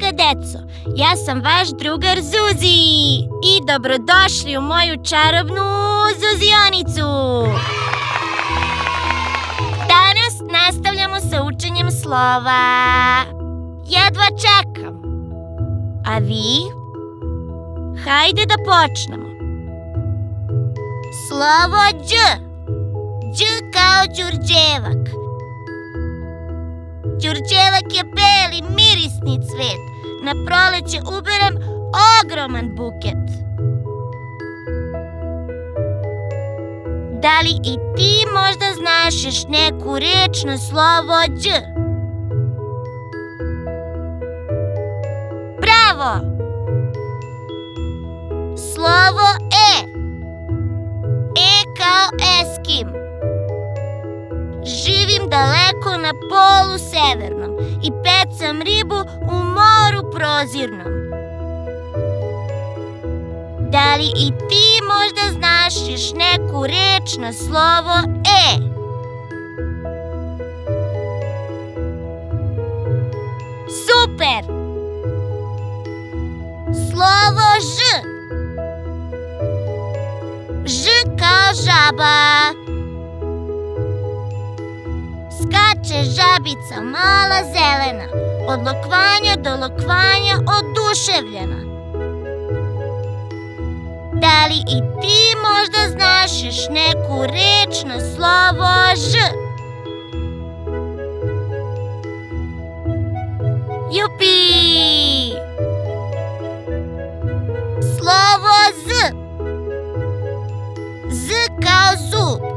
draga deco, ja sam vaš drugar Zuzi i dobrodošli u moju čarobnu Zuzionicu. Danas nastavljamo sa učenjem slova. Jedva čekam. A vi? Hajde da počnemo. Slovo Đ. Đ kao đurđevak. Đurđevak je beli, mirisni cvet. Na proleće uberem ogroman buket. Da li i ti možda znaš još neku reč na slovo Đ? Bravo! Slovo E. E kao Eskim. Živim daleko na polu severnom i pecam ribu u moru prozirnom. Da li i ti možda znaš još neku reč na slovo E? Super! Slovo Ž. Ž kao žaba. Skače žabica mala zelena, od lokvanja do lokvanja oduševljena. Da li i ti možda znaš još neku reč na slovo Ž? Jupi! Slovo Z. Z kao zub.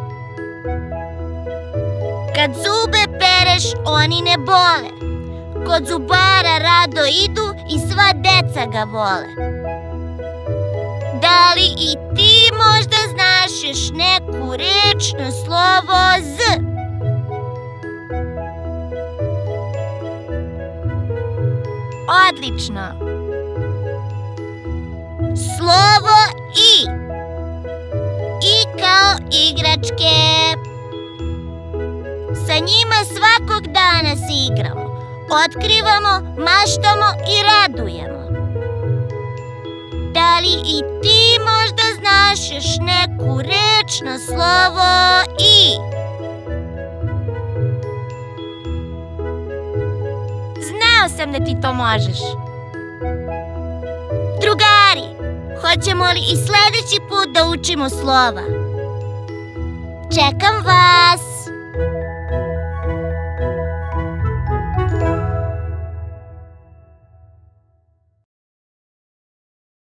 Kad zube pereš, oni ne bole. Kod zubara rado idu i sva deca ga vole. Da li i ti možda znaš još neku reč na slovo Z? Odlično! Slovo I. I kao igračke. Sa njima svakog dana se igramo, otkrivamo, maštamo i radujemo. Da li i ti možda znaš još neku reč na slovo I? Znao sam da ti to možeš. Drugari, hoćemo li i sljedeći put da učimo slova? Čekam vas!